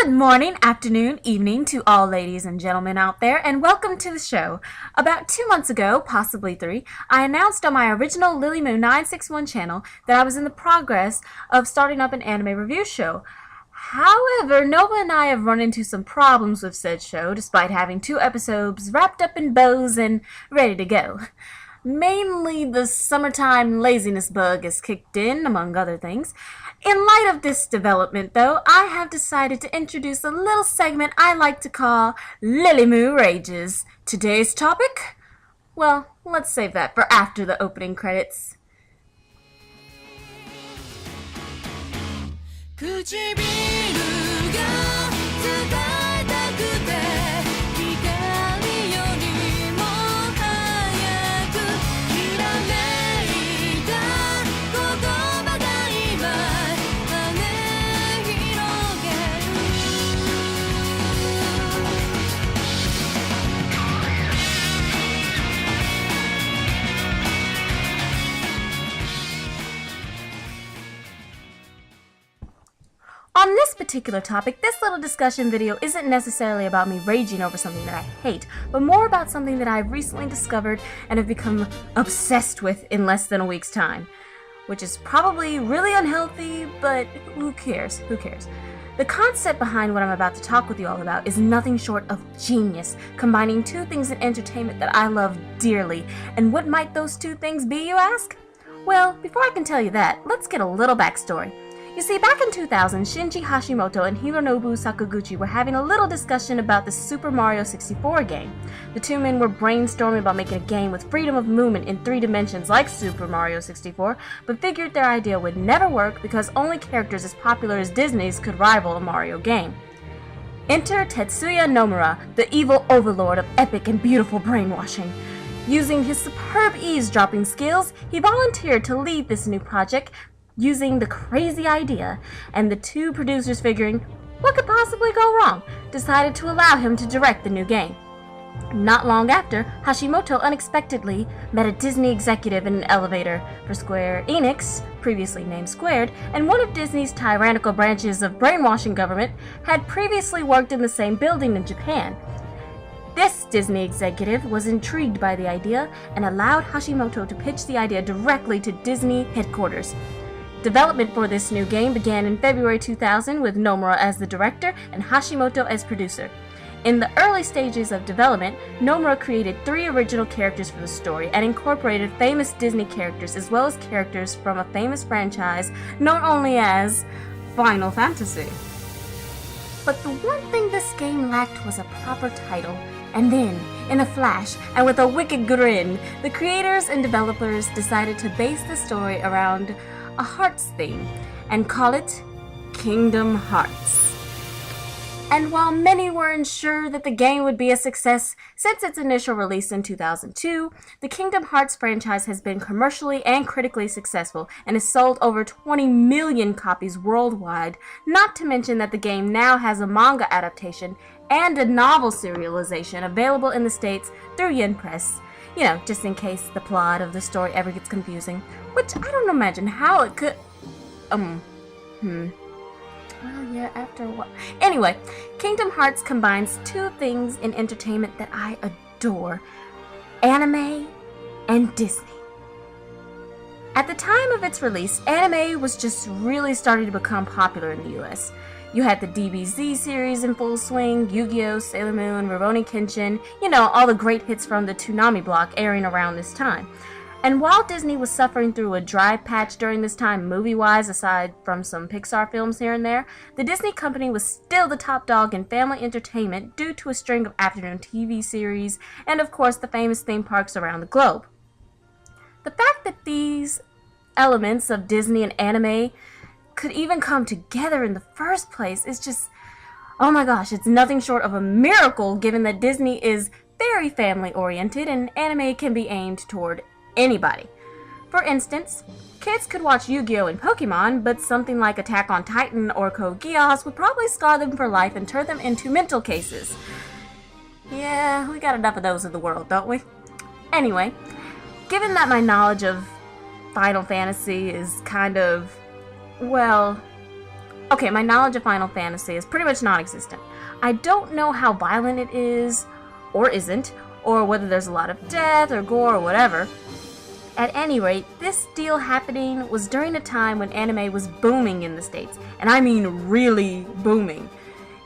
Good morning, afternoon, evening to all ladies and gentlemen out there, and welcome to the show. About 2 months ago, possibly 3, I announced on my original Lillymu 961 channel that I was in the progress of starting up an anime review show. However, Nova and I have run into some problems with said show, despite having 2 episodes wrapped up in bows and ready to go. Mainly the summertime laziness bug has kicked in, among other things. In light of this development, though, I have decided to introduce a little segment I like to call Lillymu Rages. Today's topic? Well, let's save that for after the opening credits. 唇が伝えたくて光よりも早くきらめいた言葉が今羽広げる On this particular topic, this little discussion video isn't necessarily about me raging over something that I hate, but more about something that I've recently discovered and have become obsessed with in less than a week's time. Which is probably really unhealthy, but who cares? Who cares? The concept behind what I'm about to talk with you all about is nothing short of genius, combining 2 things in entertainment that I love dearly. And what might those 2 things be, you ask? Well, before I can tell you that, let's get a little backstory. You see, back in 2000, Shinji Hashimoto and Hironobu Sakaguchi were having a little discussion about the Super Mario 64 game. The 2 men were brainstorming about making a game with freedom of movement in 3 dimensions like Super Mario 64, but figured their idea would never work because only characters as popular as Disney's could rival a Mario game. Enter Tetsuya Nomura, the evil overlord of epic and beautiful brainwashing. Using his superb eavesdropping skills, he volunteered to lead this new project, using the crazy idea, and the 2 producers, figuring what could possibly go wrong, decided to allow him to direct the new game. Not long after, Hashimoto unexpectedly met a Disney executive in an elevator for Square Enix, previously named Squared, and one of Disney's tyrannical branches of brainwashing government had previously worked in the same building in Japan. This Disney executive was intrigued by the idea and allowed Hashimoto to pitch the idea directly to Disney headquarters. Development for this new game began in February 2000 with Nomura as the director and Hashimoto as producer. In the early stages of development, Nomura created 3 original characters for the story and incorporated famous Disney characters as well as characters from a famous franchise known only as Final Fantasy. But the one thing this game lacked was a proper title. And then, in a flash, and with a wicked grin, the creators and developers decided to base the story around a Hearts theme, and call it Kingdom Hearts. And while many weren't sure that the game would be a success since its initial release in 2002, the Kingdom Hearts franchise has been commercially and critically successful and has sold over 20 million copies worldwide, not to mention that the game now has a manga adaptation and a novel serialization available in the States through Yen Press. You know, just in case the plot of the story ever gets confusing, which I don't imagine how it could. Well, yeah, after a while. Anyway, Kingdom Hearts combines 2 things in entertainment that I adore: anime and Disney. At the time of its release, anime was just really starting to become popular in the US. You had the DBZ series in full swing, Yu-Gi-Oh!, Sailor Moon, Rurouni Kenshin, you know, all the great hits from the Toonami block airing around this time. And while Disney was suffering through a dry patch during this time movie-wise, aside from some Pixar films here and there, the Disney company was still the top dog in family entertainment due to a string of afternoon TV series and, of course, the famous theme parks around the globe. The fact that these elements of Disney and anime could even come together in the first place is just, oh my gosh, it's nothing short of a miracle given that Disney is very family oriented and anime can be aimed toward anybody. For instance, kids could watch Yu-Gi-Oh! And Pokemon, but something like Attack on Titan or Code Geass would probably scar them for life and turn them into mental cases. Yeah, we got enough of those in the world, don't we? Anyway, given that my knowledge of Final Fantasy is kind of, well, Okay, my knowledge of Final Fantasy is pretty much non-existent. I don't know how violent it is, or isn't, or whether there's a lot of death or gore or whatever. At any rate, this deal happening was during a time when anime was booming in the States, and I mean really booming.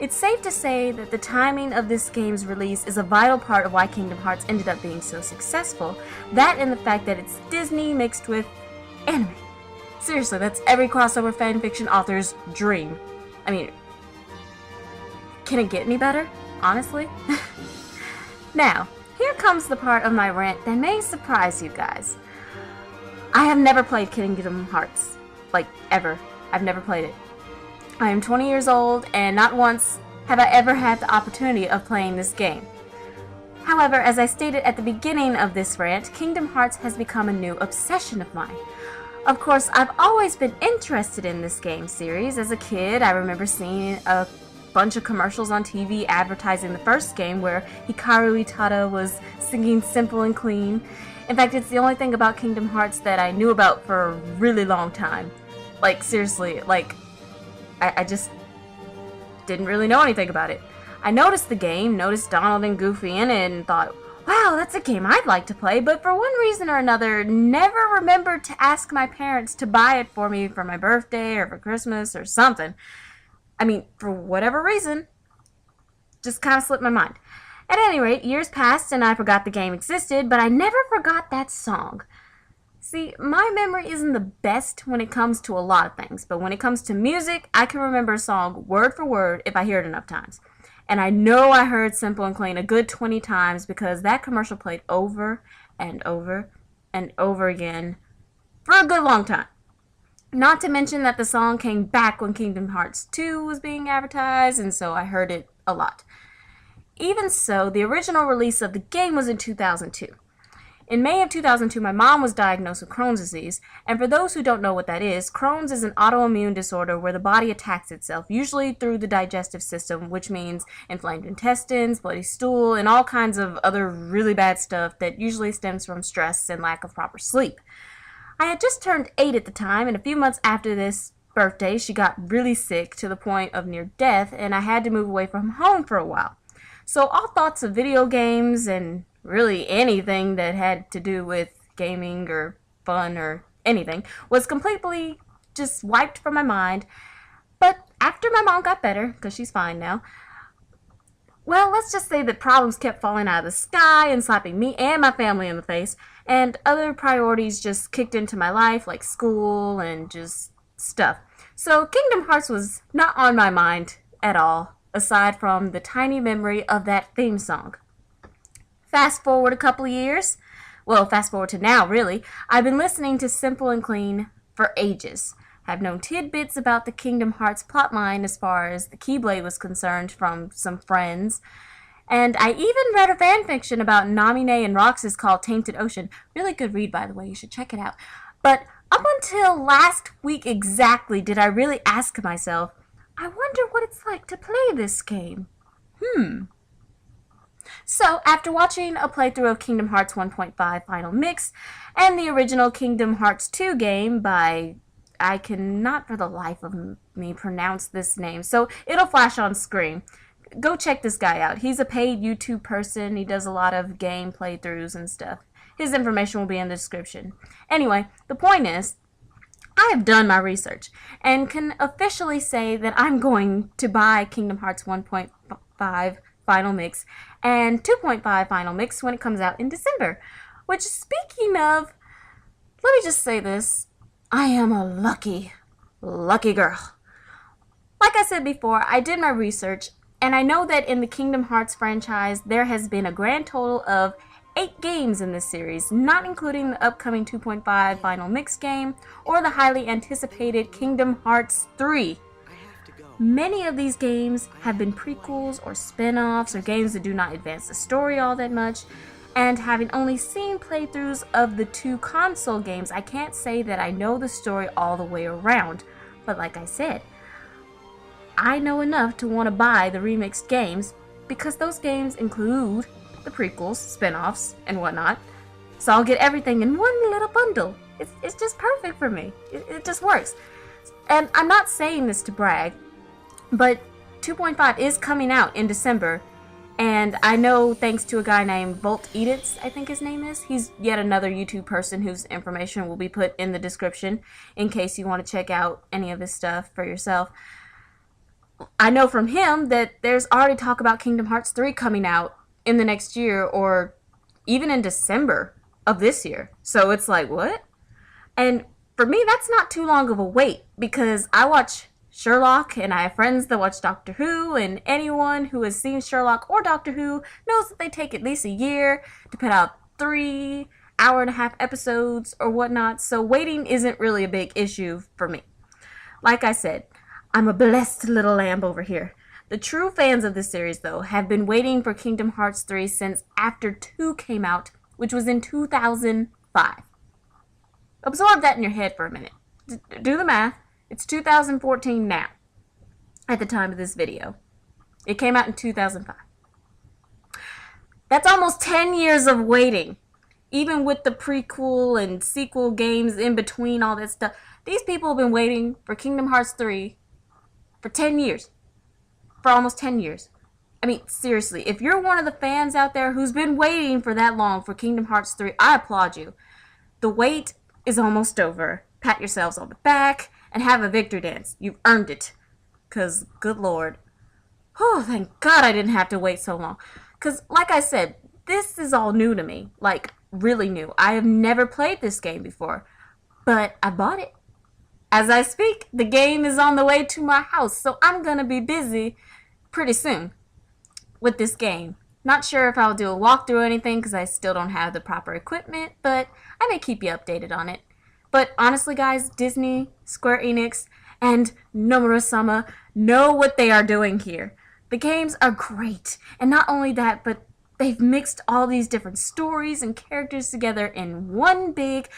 It's safe to say that the timing of this game's release is a vital part of why Kingdom Hearts ended up being so successful, that and the fact that it's Disney mixed with anime. Seriously, that's every crossover fanfiction author's dream. I mean, can it get any better? Honestly? Now, here comes the part of my rant that may surprise you guys. I have never played Kingdom Hearts. Like, ever. I've never played it. I am 20 years old, and not once have I ever had the opportunity of playing this game. However, as I stated at the beginning of this rant, Kingdom Hearts has become a new obsession of mine. Of course, I've always been interested in this game series. As a kid, I remember seeing a bunch of commercials on TV advertising the first game where Hikaru Utada was singing Simple and Clean. In fact, it's the only thing about Kingdom Hearts that I knew about for a really long time. Like, seriously, like, I just didn't really know anything about it. I noticed the game, noticed Donald and Goofy in it, and thought, wow, that's a game I'd like to play, but for one reason or another, never remembered to ask my parents to buy it for me for my birthday or for Christmas or something. I mean, for whatever reason, just kind of slipped my mind. At any rate, years passed and I forgot the game existed, but I never forgot that song. See, my memory isn't the best when it comes to a lot of things, but when it comes to music, I can remember a song word for word if I hear it enough times. And I know I heard Simple and Clean a good 20 times because that commercial played over and over and over again for a good long time. Not to mention that the song came back when Kingdom Hearts 2 was being advertised, and so I heard it a lot. Even so, the original release of the game was in 2002. In May of 2002, my mom was diagnosed with Crohn's disease, and for those who don't know what that is, Crohn's is an autoimmune disorder where the body attacks itself, usually through the digestive system, which means inflamed intestines, bloody stool, and all kinds of other really bad stuff that usually stems from stress and lack of proper sleep. I had just turned 8 at the time, and a few months after this birthday, she got really sick to the point of near death, and I had to move away from home for a while. So all thoughts of video games and really anything that had to do with gaming or fun or anything was completely just wiped from my mind. But after my mom got better, because she's fine now, well, let's just say that problems kept falling out of the sky and slapping me and my family in the face, and other priorities just kicked into my life, like school and just stuff. So Kingdom Hearts was not on my mind at all, aside from the tiny memory of that theme song. Fast forward a couple of years, well, fast forward to now, really, I've been listening to Simple and Clean for ages. I've known tidbits about the Kingdom Hearts plotline as far as the Keyblade was concerned from some friends, and I even read a fanfiction about Namine and Roxas called Tainted Ocean. Really good read, by the way, you should check it out. But up until last week exactly did I really ask myself, I wonder what it's like to play this game. So, after watching a playthrough of Kingdom Hearts 1.5 Final Mix and the original Kingdom Hearts 2 game by, I cannot for the life of me pronounce this name, so it'll flash on screen. Go check this guy out. He's a paid YouTube person. He does a lot of game playthroughs and stuff. His information will be in the description. Anyway, the point is, I have done my research and can officially say that I'm going to buy Kingdom Hearts 1.5 Final Mix and 2.5 Final Mix when it comes out in December. Which, speaking of, let me just say this, I am a lucky girl. Like I said before, I did my research, and I know that in the Kingdom Hearts franchise, there has been a grand total of 8 games in this series, not including the upcoming 2.5 Final Mix game or the highly anticipated Kingdom Hearts 3. Many of these games have been prequels or spin-offs or games that do not advance the story all that much, and having only seen playthroughs of the 2 console games, I can't say that I know the story all the way around, but like I said, I know enough to want to buy the remixed games because those games include the prequels, spin-offs, and whatnot, so I'll get everything in one little bundle. It's just perfect for me. It just works. And I'm not saying this to brag, but 2.5 is coming out in December. And I know, thanks to a guy named VoltEditzz, I think his name is. He's yet another YouTube person whose information will be put in the description in case you want to check out any of his stuff for yourself. I know from him that there's already talk about Kingdom Hearts 3 coming out in the next year, or even in December of this year. So it's like, what? And for me, that's not too long of a wait, because I watch Sherlock, and I have friends that watch Doctor Who, and anyone who has seen Sherlock or Doctor Who knows that they take at least a year to put out 3 hour-and-a-half episodes or whatnot, so waiting isn't really a big issue for me. Like I said, I'm a blessed little lamb over here. The true fans of this series, though, have been waiting for Kingdom Hearts 3 since after 2 came out, which was in 2005. Absorb that in your head for a minute. Do the math. It's 2014 now, at the time of this video. It came out in 2005. That's almost 10 years of waiting. Even with the prequel and sequel games in between all that stuff. These people have been waiting for Kingdom Hearts 3 for 10 years. For almost 10 years. I mean, seriously, if you're one of the fans out there who's been waiting for that long for Kingdom Hearts 3, I applaud you. The wait is almost over. Pat yourselves on the back and have a victory dance. You've earned it. Because, good lord. Oh, thank God I didn't have to wait so long. Because, like I said, this is all new to me. Like, really new. I have never played this game before. But I bought it. As I speak, the game is on the way to my house. So I'm going to be busy pretty soon with this game. Not sure if I'll do a walkthrough or anything because I still don't have the proper equipment. But I may keep you updated on it. But honestly, guys, Disney, Square Enix, and Nomura-sama know what they are doing here. The games are great. And not only that, but they've mixed all these different stories and characters together in one big,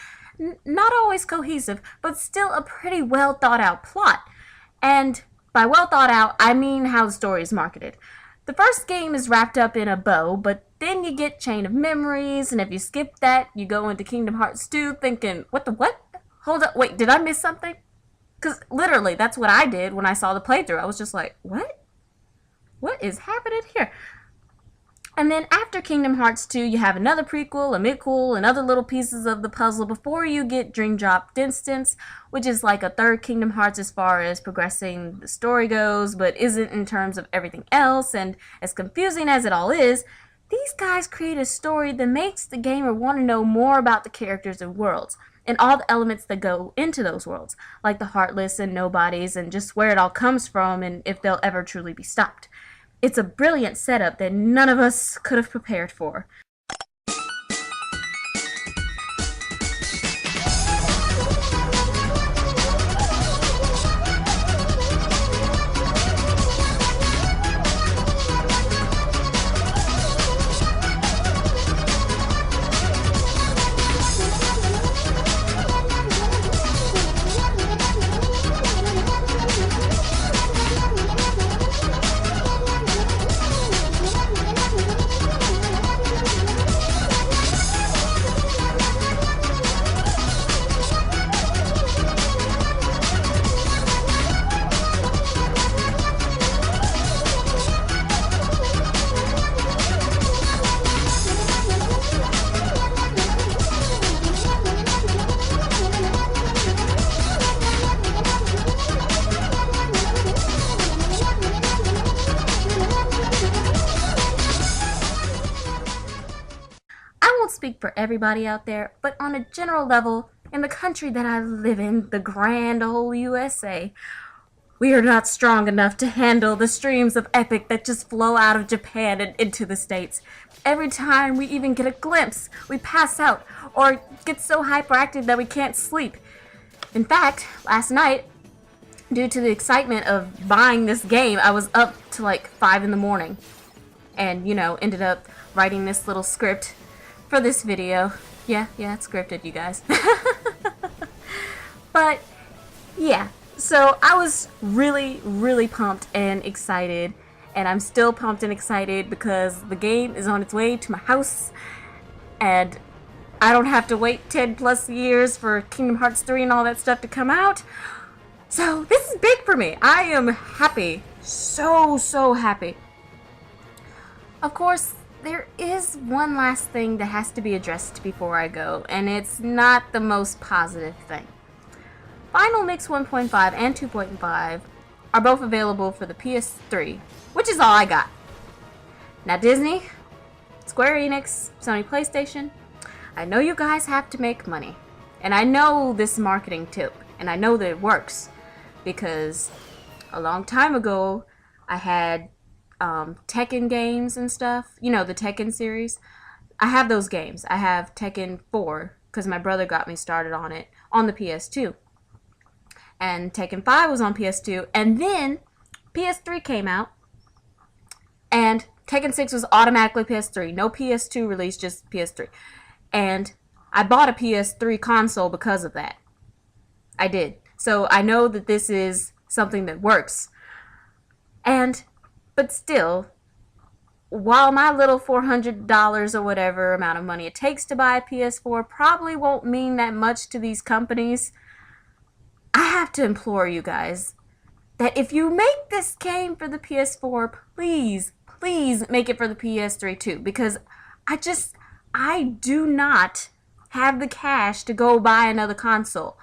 not always cohesive, but still a pretty well thought out plot. And by well thought out, I mean how the story is marketed. The first game is wrapped up in a bow, but then you get Chain of Memories, and if you skip that, you go into Kingdom Hearts 2 thinking, what the what? Hold up, wait, did I miss something? Because literally, that's what I did when I saw the playthrough. I was just like, what? What is happening here? And then after Kingdom Hearts 2, you have another prequel, a midquel, and other little pieces of the puzzle before you get Dream Drop Distance, which is like a third Kingdom Hearts as far as progressing the story goes, but isn't in terms of everything else. And as confusing as it all is, these guys create a story that makes the gamer want to know more about the characters and worlds, and all the elements that go into those worlds, like the Heartless and Nobodies, and just where it all comes from and if they'll ever truly be stopped. It's a brilliant setup that none of us could have prepared for. Speak for everybody out there, but on a general level, in the country that I live in, the grand old USA, we are not strong enough to handle the streams of epic that just flow out of Japan and into the States. Every time we even get a glimpse, we pass out or get so hyperactive that we can't sleep. In fact, last night, due to the excitement of buying this game, I was up to like 5 in the morning and, ended up writing this little script for this video. Yeah, it's scripted, you guys. But, yeah. So, I was really, really pumped and excited. And I'm still pumped and excited because the game is on its way to my house. And I don't have to wait 10 plus years for Kingdom Hearts 3 and all that stuff to come out. So this is big for me. I am happy. So happy. Of course, there is one last thing that has to be addressed before I go, and it's not the most positive thing. Final Mix 1.5 and 2.5 are both available for the PS3, which is all I got. Now Disney, Square Enix, Sony PlayStation, I know you guys have to make money. And I know this marketing tip, and I know that it works, because a long time ago, I had Tekken games and stuff. You know, the Tekken series. I have those games. I have Tekken 4, because my brother got me started on it on the PS2. And Tekken 5 was on PS2, and then PS3 came out, and Tekken 6 was automatically PS3. No PS2 release, just PS3. And I bought a PS3 console because of that. I did. So I know that this is something that works. But still, while my little $400 or whatever amount of money it takes to buy a PS4 probably won't mean that much to these companies, I have to implore you guys that if you make this game for the PS4, please make it for the PS3 too. Because I do not have the cash to go buy another console.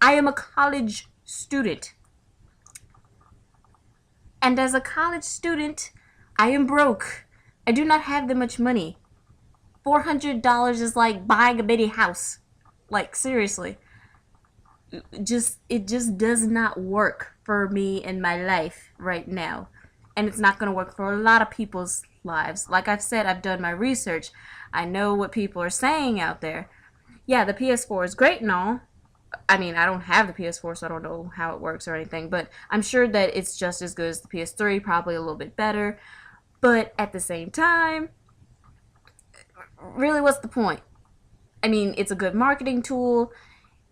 I am a college student. And as a college student, I am broke. I do not have that much money. $400 is like buying a mini house. Like, seriously. It just does not work for me in my life right now. And it's not going to work for a lot of people's lives. Like I've said, I've done my research. I know what people are saying out there. Yeah, the PS4 is great and all. I mean, I don't have the PS4, so I don't know how it works or anything. But I'm sure that it's just as good as the PS3, probably a little bit better. But at the same time, really, what's the point? I mean, it's a good marketing tool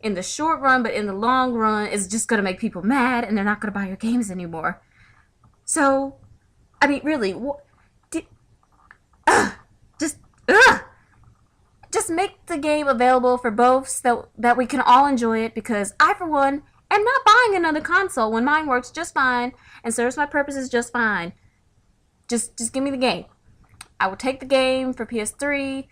in the short run, but in the long run, it's just going to make people mad, and they're not going to buy your games anymore. So, I mean, really, just make the game available for both so that we can all enjoy it, because I, for one, am not buying another console when mine works just fine and serves my purposes just fine. Just give me the game. I will take the game for PS3,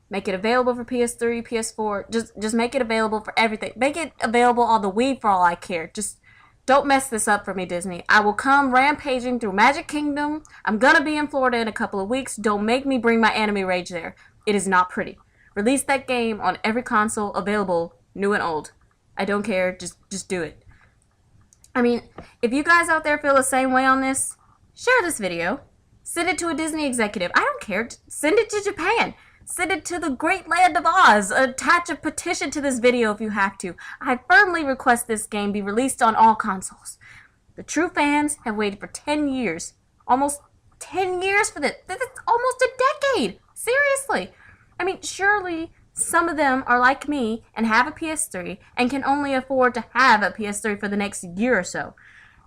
make it available for PS3, PS4, just make it available for everything. Make it available on the Wii for all I care. Just don't mess this up for me, Disney. I will come rampaging through Magic Kingdom. I'm gonna be in Florida in a couple of weeks. Don't make me bring my anime rage there. It is not pretty. Release that game on every console available, new and old. I don't care. Just do it. I mean, if you guys out there feel the same way on this, share this video. Send it to a Disney executive. I don't care. Send it to Japan. Send it to the great land of Oz. Attach a petition to this video if you have to. I firmly request this game be released on all consoles. The true fans have waited for 10 years. Almost 10 years for this. This is almost a decade. Seriously. I mean, surely some of them are like me and have a PS3 and can only afford to have a PS3 for the next year or so.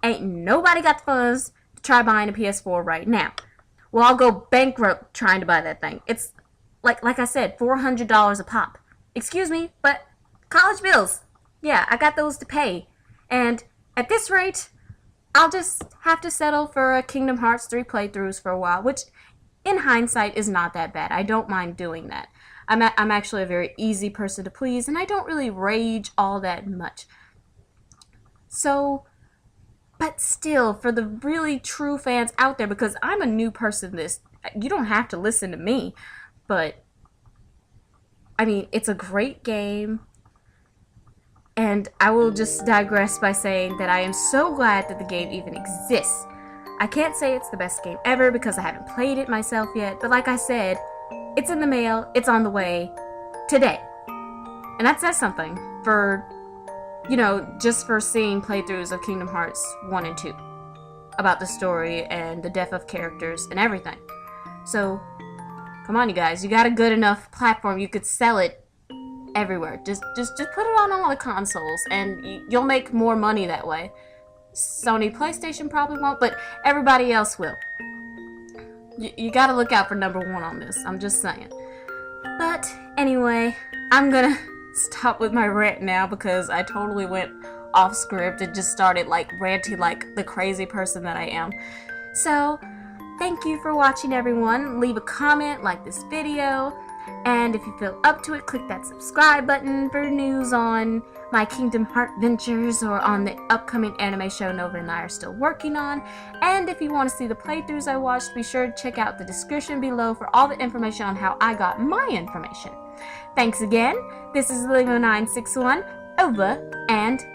Ain't nobody got the funds to try buying a PS4 right now. Well, I'll go bankrupt trying to buy that thing. It's, like I said, $400 a pop. Excuse me, but college bills. Yeah, I got those to pay. And at this rate, I'll just have to settle for a Kingdom Hearts 3 playthroughs for a while, which in hindsight is not that bad. I don't mind doing that. I'm actually a very easy person to please, and I don't really rage all that much. So, but still, for the really true fans out there, because I'm a new person to this, you don't have to listen to me, but, I mean, it's a great game, and I will just digress by saying that I am so glad that the game even exists. I can't say it's the best game ever because I haven't played it myself yet, but like I said, it's in the mail, it's on the way, today. And that says something for, you know, just for seeing playthroughs of Kingdom Hearts 1 and 2. About the story and the depth of characters and everything. So, come on you guys, you got a good enough platform, you could sell it everywhere. Just put it on all the consoles and you'll make more money that way. Sony PlayStation probably won't, but everybody else will. You gotta look out for number one on this, I'm just saying. But anyway, I'm gonna stop with my rant now because I totally went off script and just started like ranting like the crazy person that I am. So thank you for watching, everyone. Leave a comment, like this video, and if you feel up to it, click that subscribe button for news on my Kingdom Heart ventures or on the upcoming anime show Nova and I are still working on. And if you want to see the playthroughs I watched, be sure to check out the description below for all the information on how I got my information. Thanks again. This is Lillymu961, over and